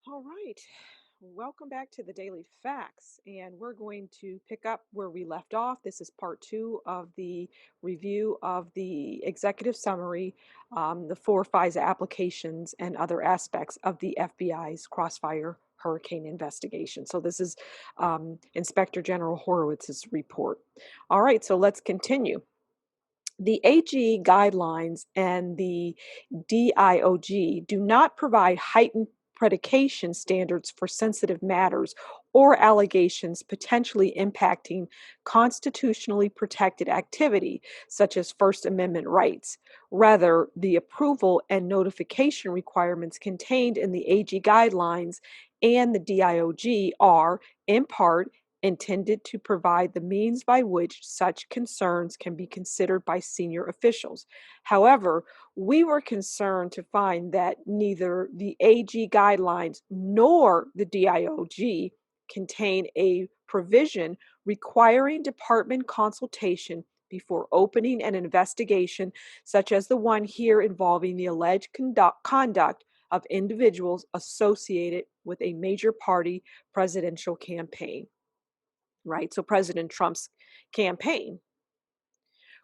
All right. Welcome back to the Daily Facts. And we're going to pick up where we left off. This is part two of the review of the executive summary, the four FISA applications, and other aspects of the FBI's Crossfire hurricane investigation. So, this is Inspector General Horowitz's report. All right, so let's continue. The AG guidelines and the DIOG do not provide heightened predication standards for sensitive matters or allegations potentially impacting constitutionally protected activity, such as First Amendment rights. Rather, the approval and notification requirements contained in the AG guidelines and the DIOG are, in part, intended to provide the means by which such concerns can be considered by senior officials. However, we were concerned to find that neither the AG guidelines nor the DIOG contain a provision requiring department consultation before opening an investigation, such as the one here involving the alleged conduct of individuals associated with a major party presidential campaign. Right? So President Trump's campaign.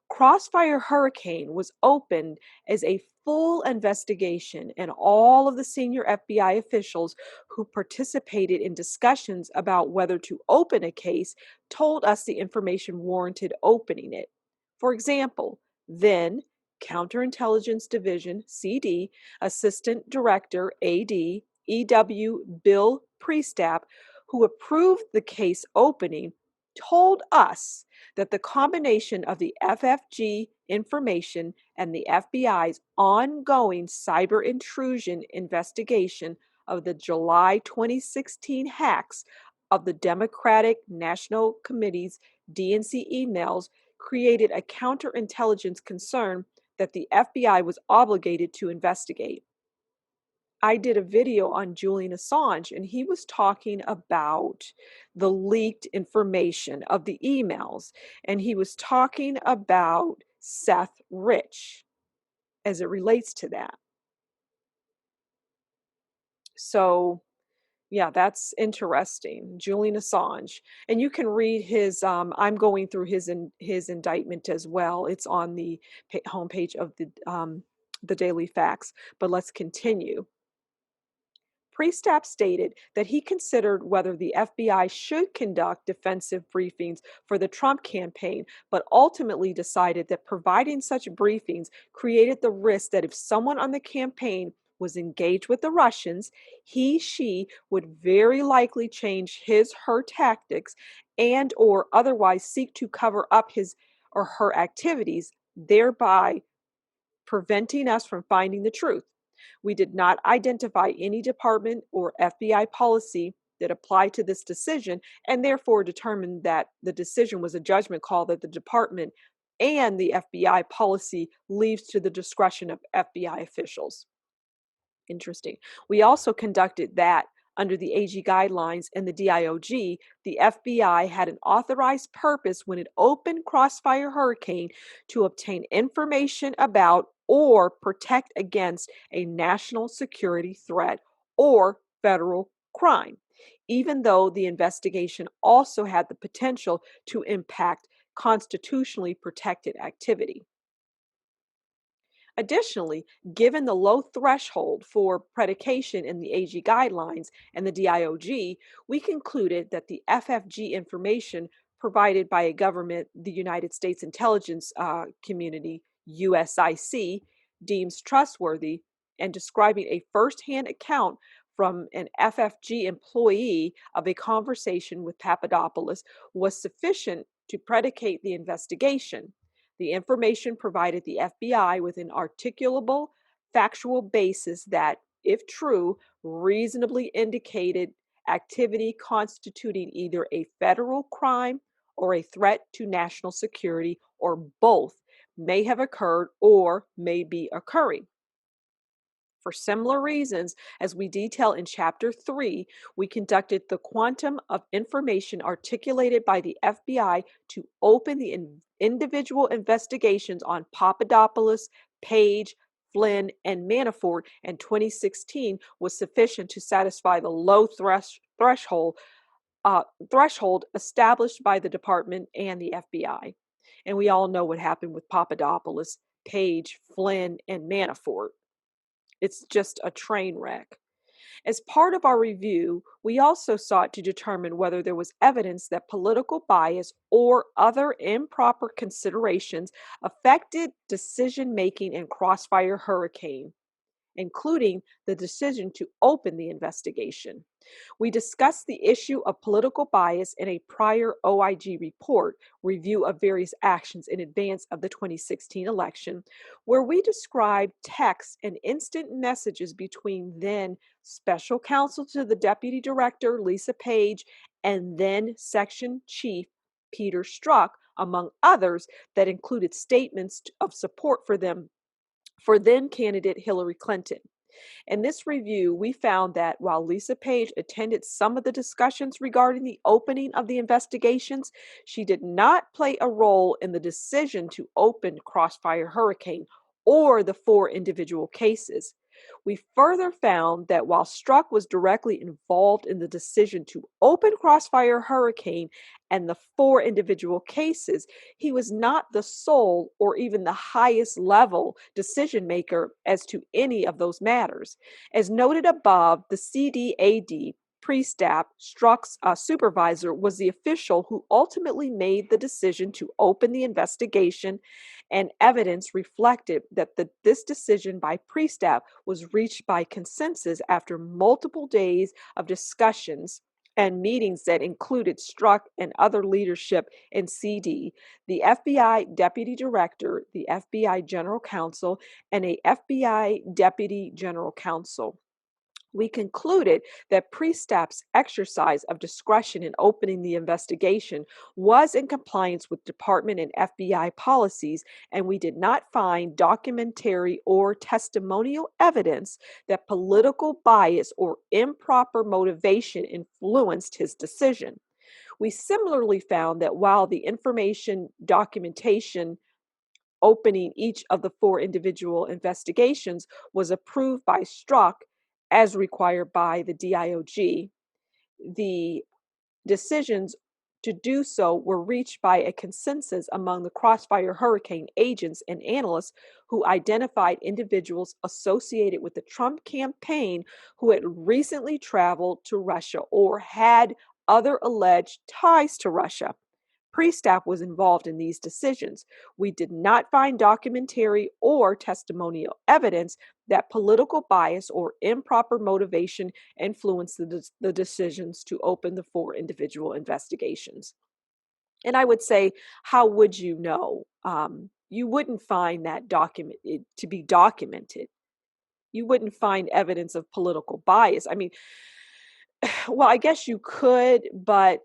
Crossfire Hurricane was opened as a full investigation, and all of the senior FBI officials who participated in discussions about whether to open a case told us the information warranted opening it. For example, then Counterintelligence Division CD Assistant Director AD EW Bill Priestap, who approved the case opening, told us that the combination of the FFG information and the FBI's ongoing cyber intrusion investigation of the July 2016 hacks of the Democratic National Committee's DNC emails created a counterintelligence concern that the FBI was obligated to investigate. I did a video on Julian Assange, and he was talking about the leaked information of the emails, and he was talking about Seth Rich as it relates to that. So, yeah, that's interesting. Julian Assange, and you can read his. I'm going through his indictment as well. It's on the homepage of the Daily Facts. But let's continue. Priestap stated that he considered whether the FBI should conduct defensive briefings for the Trump campaign, but ultimately decided that providing such briefings created the risk that if someone on the campaign was engaged with the Russians, she would very likely change her tactics and or otherwise seek to cover up his or her activities, thereby preventing us from finding the truth. We did not identify any department or FBI policy that applied to this decision, and therefore determined that the decision was a judgment call that the department and the FBI policy leaves to the discretion of FBI officials. Interesting. We also conducted that under the AG guidelines and the DIOG, the FBI had an authorized purpose when it opened Crossfire Hurricane to obtain information about or protect against a national security threat or federal crime, even though the investigation also had the potential to impact constitutionally protected activity. Additionally, given the low threshold for predication in the AG guidelines and the DIOG, we concluded that the FFG information provided by a government the United States Intelligence Community, USIC, deems trustworthy and describing a firsthand account from an FFG employee of a conversation with Papadopoulos was sufficient to predicate the investigation. The information provided the FBI with an articulable, factual basis that, if true, reasonably indicated activity constituting either a federal crime or a threat to national security, or both, may have occurred or may be occurring. For similar reasons, as we detail in Chapter 3, we conducted the quantum of information articulated by the FBI to open the individual investigations on Papadopoulos, Page, Flynn, and Manafort in 2016 was sufficient to satisfy the low threshold threshold established by the department and the FBI. And we all know what happened with Papadopoulos, Page, Flynn, and Manafort. It's just a train wreck. As part of our review, we also sought to determine whether there was evidence that political bias or other improper considerations affected decision making in Crossfire Hurricane, including the decision to open the investigation. We discussed the issue of political bias in a prior OIG report, Review of Various Actions in Advance of the 2016 Election, where we described texts and instant messages between then Special Counsel to the Deputy Director, Lisa Page, and then Section Chief Peter Strzok, among others, that included statements of support for then candidate Hillary Clinton. In this review, we found that while Lisa Page attended some of the discussions regarding the opening of the investigations, she did not play a role in the decision to open Crossfire Hurricane or the 4 individual cases. We further found that while Strzok was directly involved in the decision to open Crossfire Hurricane and the 4 individual cases, he was not the sole or even the highest level decision maker as to any of those matters. As noted above, the CDAD pre-staff Strzok's supervisor was the official who ultimately made the decision to open the investigation, and evidence reflected that this decision by pre-staff was reached by consensus after multiple days of discussions and meetings that included Strzok and other leadership in CD, the FBI Deputy Director, the FBI General Counsel, and a FBI Deputy General Counsel. We concluded that pre-staff's exercise of discretion in opening the investigation was in compliance with department and FBI policies, and we did not find documentary or testimonial evidence that political bias or improper motivation influenced his decision. We similarly found that while the information documentation opening each of the 4 individual investigations was approved by Strzok as required by the DIOG, the decisions to do so were reached by a consensus among the Crossfire Hurricane agents and analysts who identified individuals associated with the Trump campaign who had recently traveled to Russia or had other alleged ties to Russia. Pre-staff was involved in these decisions. We did not find documentary or testimonial evidence that political bias or improper motivation influenced the decisions to open the 4 individual investigations. And I would say, how would you know? You wouldn't find that to be documented. You wouldn't find evidence of political bias. I mean, well, I guess you could, but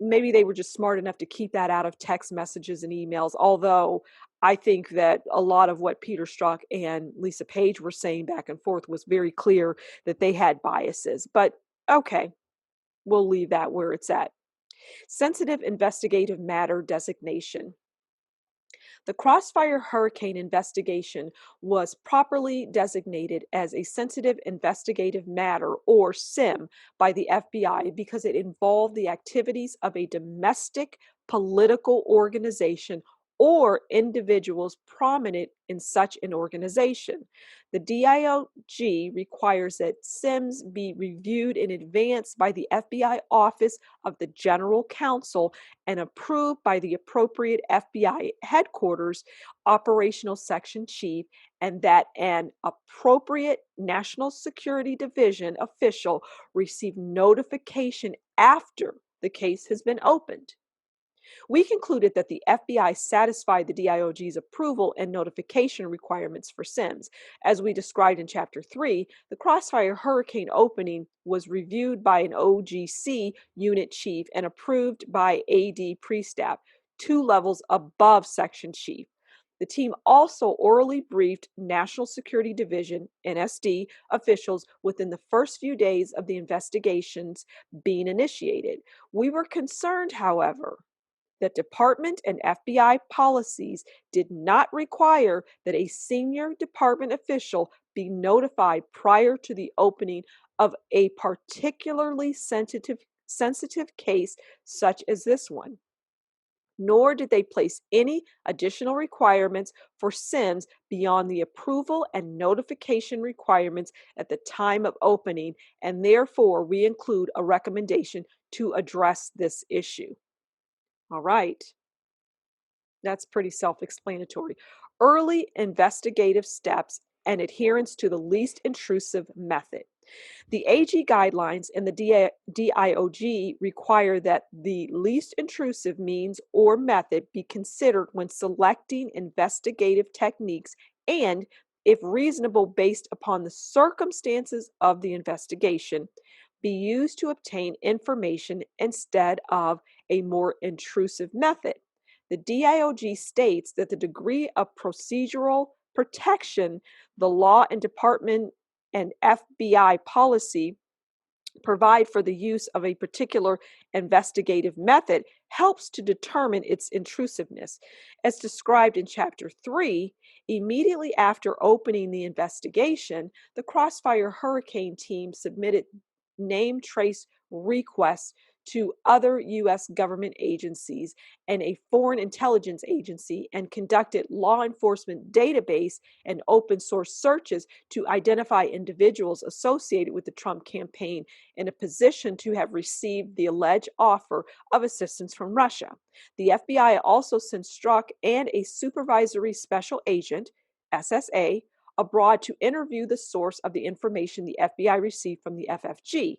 maybe they were just smart enough to keep that out of text messages and emails, although I think that a lot of what Peter Strzok and Lisa Page were saying back and forth was very clear that they had biases. But okay, we'll leave that where it's at. Sensitive investigative matter designation. The Crossfire Hurricane investigation was properly designated as a sensitive investigative matter, or SIM, by the FBI because it involved the activities of a domestic political organization or individuals prominent in such an organization. The DIOG requires that SIMs be reviewed in advance by the FBI Office of the General Counsel and approved by the appropriate FBI headquarters operational section chief, and that an appropriate National Security Division official receive notification after the case has been opened. We concluded that the FBI satisfied the DIOG's approval and notification requirements for SIMs. As we described in Chapter 3, the Crossfire Hurricane opening was reviewed by an OGC unit chief and approved by AD pre-staff, 2 levels above section chief. The team also orally briefed National Security Division, NSD, officials within the first few days of the investigations being initiated. We were concerned, however, that department and FBI policies did not require that a senior department official be notified prior to the opening of a particularly sensitive case such as this one. Nor did they place any additional requirements for SIMs beyond the approval and notification requirements at the time of opening, and therefore we include a recommendation to address this issue. All right, that's pretty self-explanatory. Early investigative steps and adherence to the least intrusive method. The AG guidelines and the DIOG require that the least intrusive means or method be considered when selecting investigative techniques and, if reasonable based upon the circumstances of the investigation, be used to obtain information instead of a more intrusive method. The DIOG states that the degree of procedural protection the law and department and FBI policy provide for the use of a particular investigative method helps to determine its intrusiveness. As described in Chapter 3, immediately after opening the investigation, the Crossfire Hurricane team submitted name trace requests to other U.S. government agencies and a foreign intelligence agency and conducted law enforcement database and open source searches to identify individuals associated with the Trump campaign in a position to have received the alleged offer of assistance from Russia. The FBI also sent Strzok and a supervisory special agent, SSA, abroad to interview the source of the information the FBI received from the FFG,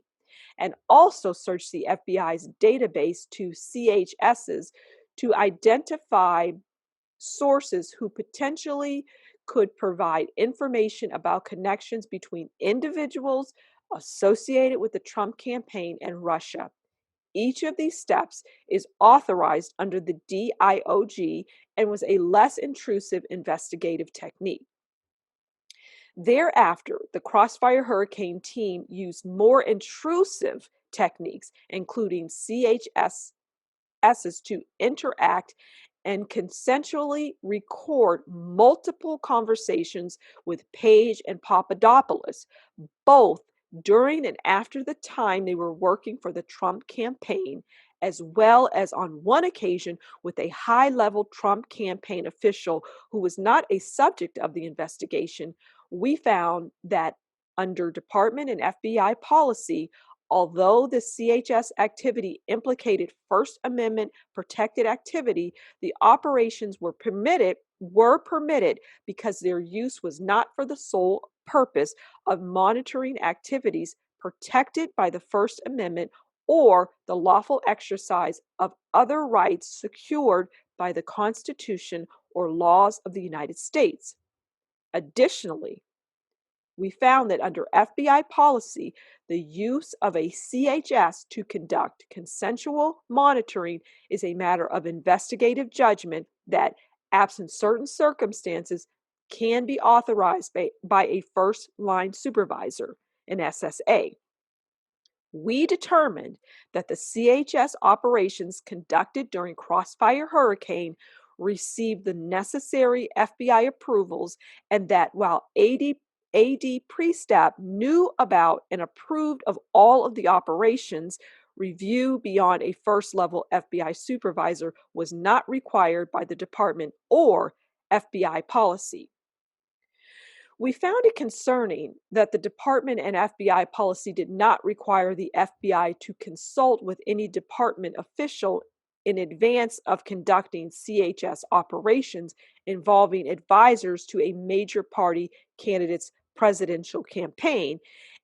and also searched the FBI's database to CHSs to identify sources who potentially could provide information about connections between individuals associated with the Trump campaign and Russia. Each of these steps is authorized under the DIOG and was a less intrusive investigative technique. Thereafter, the Crossfire Hurricane team used more intrusive techniques, including CHSs, to interact and consensually record multiple conversations with Page and Papadopoulos, both during and after the time they were working for the Trump campaign, as well as on one occasion with a high-level Trump campaign official who was not a subject of the investigation. We found that under department and FBI policy, although the CHS activity implicated First Amendment protected activity, the operations were permitted because their use was not for the sole purpose of monitoring activities protected by the First Amendment or the lawful exercise of other rights secured by the Constitution or laws of the United States. Additionally, we found that under FBI policy, the use of a CHS to conduct consensual monitoring is a matter of investigative judgment that, absent certain circumstances, can be authorized by a first-line supervisor, an SSA. We determined that the CHS operations conducted during Crossfire Hurricane received the necessary FBI approvals, and that while AD Priestap knew about and approved of all of the operations, review beyond a first-level FBI supervisor was not required by the department or FBI policy. We found it concerning that the department and FBI policy did not require the FBI to consult with any department official in advance of conducting CHS operations involving advisors to a major party candidate's presidential campaign,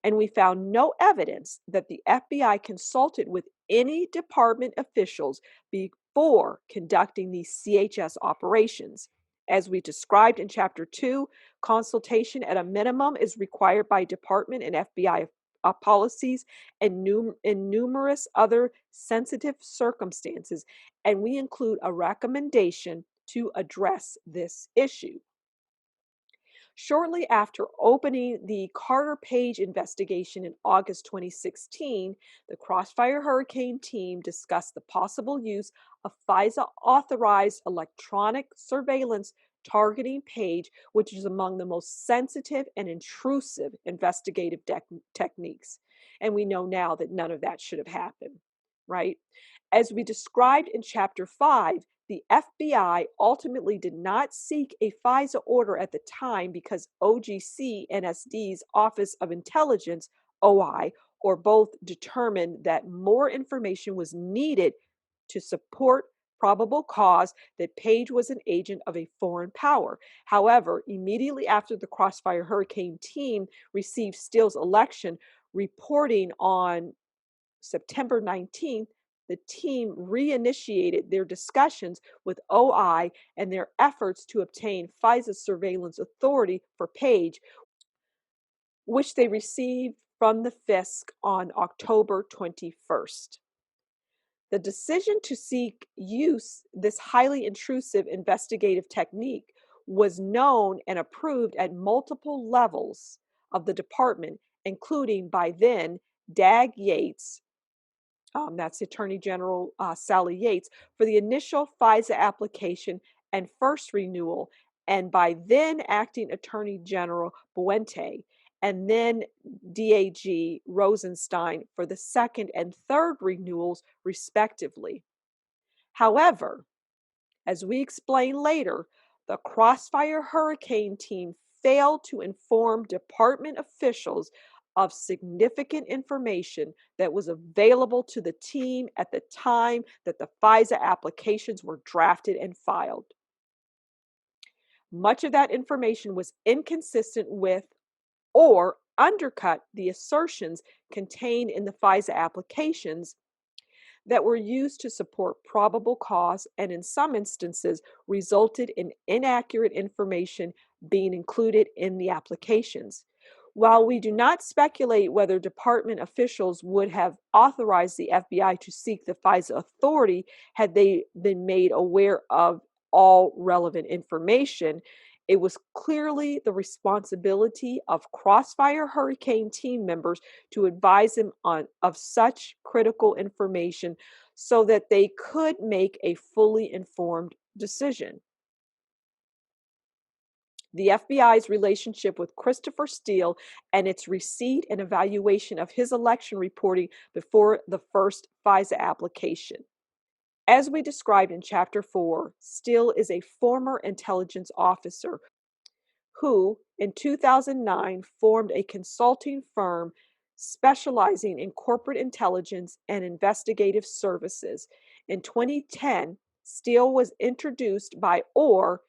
and we found no evidence that the FBI consulted with any department officials before conducting these CHS operations. As we described in Chapter 2, consultation at a minimum is required by department and FBI policies and in numerous other sensitive circumstances, and we include a recommendation to address this issue. Shortly after opening the Carter Page investigation in August 2016, the Crossfire Hurricane team discussed the possible use of FISA authorized electronic surveillance targeting Page, which is among the most sensitive and intrusive investigative techniques. And we know now that none of that should have happened, right? As we described in Chapter 5, the FBI ultimately did not seek a FISA order at the time because OGC NSD's Office of Intelligence, OI, or both determined that more information was needed to support probable cause that Page was an agent of a foreign power. However, immediately after the Crossfire Hurricane team received Steele's election reporting on September 19th, the team reinitiated their discussions with OI and their efforts to obtain FISA surveillance authority for Page, which they received from the FISC on October 21st. The decision to seek use this highly intrusive investigative technique was known and approved at multiple levels of the department, including by then Dag Yates, that's Attorney General Sally Yates, for the initial FISA application and first renewal, and by then Acting Attorney General Buente, and then DAG Rosenstein for the second and third renewals, respectively. However, as we explain later, the Crossfire Hurricane team failed to inform department officials of significant information that was available to the team at the time that the FISA applications were drafted and filed. Much of that information was inconsistent with or undercut the assertions contained in the FISA applications that were used to support probable cause and in some instances resulted in inaccurate information being included in the applications. While we do not speculate whether department officials would have authorized the FBI to seek the FISA authority had they been made aware of all relevant information, it was clearly the responsibility of Crossfire Hurricane team members to advise them of such critical information so that they could make a fully informed decision. The FBI's relationship with Christopher Steele and its receipt and evaluation of his election reporting before the first FISA application. As we described in Chapter 4, Steele is a former intelligence officer who, in 2009, formed a consulting firm specializing in corporate intelligence and investigative services. In 2010, Steele was introduced by Orr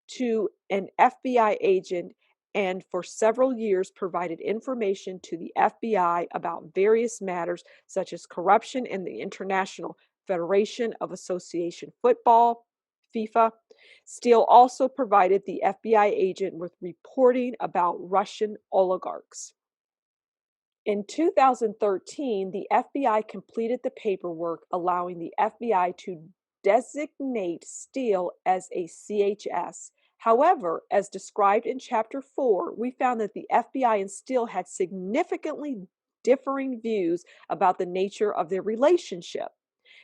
to an FBI agent and for several years provided information to the FBI about various matters such as corruption in the International Federation of Association Football, FIFA. Steele also provided the FBI agent with reporting about Russian oligarchs. In 2013, the FBI completed the paperwork allowing the FBI to designate Steele as a CHS. However, as described in Chapter 4, we found that the FBI and Steele had significantly differing views about the nature of their relationship.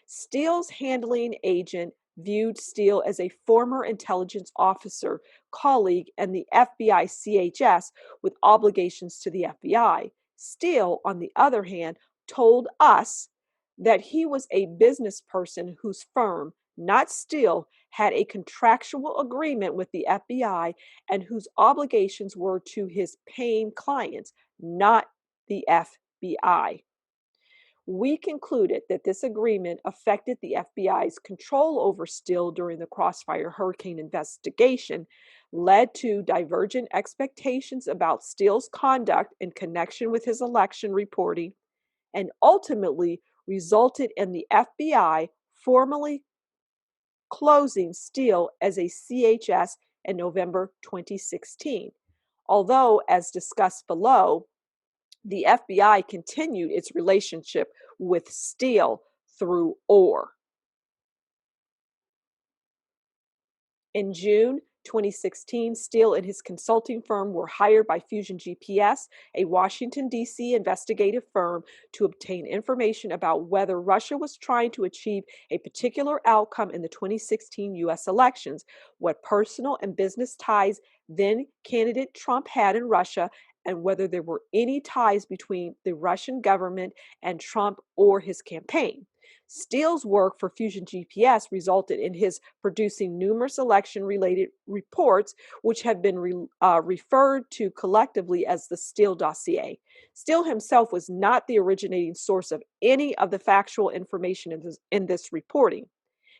Steele's handling agent viewed Steele as a former intelligence officer, colleague, and the FBI CHS with obligations to the FBI. Steele, on the other hand, told us that he was a business person whose firm, not Steele, had a contractual agreement with the FBI and whose obligations were to his paying clients, not the FBI. We concluded that this agreement affected the FBI's control over Steele during the Crossfire Hurricane investigation, led to divergent expectations about Steele's conduct in connection with his election reporting, and ultimately resulted in the FBI formally closing Steele as a CHS in November 2016. Although, as discussed below, the FBI continued its relationship with Steele through Orr. In June 2016, Steele and his consulting firm were hired by Fusion GPS, a Washington, D.C. investigative firm, to obtain information about whether Russia was trying to achieve a particular outcome in the 2016 U.S. elections, what personal and business ties then candidate Trump had in Russia, and whether there were any ties between the Russian government and Trump or his campaign. Steele's work for Fusion GPS resulted in his producing numerous election-related reports, which have been referred to collectively as the Steele dossier. Steele himself was not the originating source of any of the factual information in this reporting.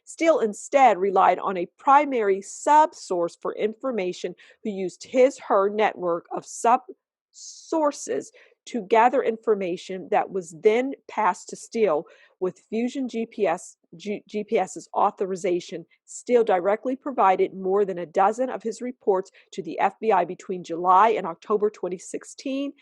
Steele instead relied on a primary sub-source for information who used her network of sub-sources to gather information that was then passed to Steele. With Fusion GPS's authorization, Steele directly provided more than a dozen of his reports to the FBI between July and October 2016,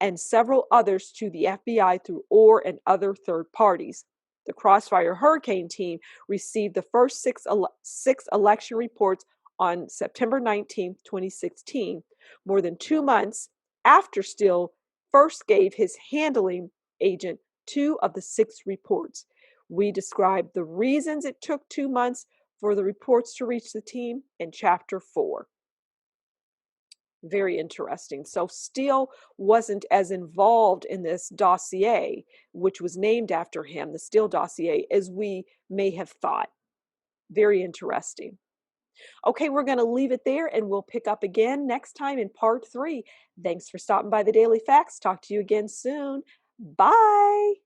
and several others to the FBI through Orr and other third parties. The Crossfire Hurricane team received the first six election reports on September 19, 2016, more than 2 months after Steele first gave his handling agent 2 of the 6 reports. We described the reasons it took 2 months for the reports to reach the team in Chapter 4. Very interesting. So Steele wasn't as involved in this dossier, which was named after him, the Steele dossier, as we may have thought. Very interesting. Okay, we're going to leave it there and we'll pick up again next time in part 3. Thanks for stopping by the Daily Facts. Talk to you again soon. Bye.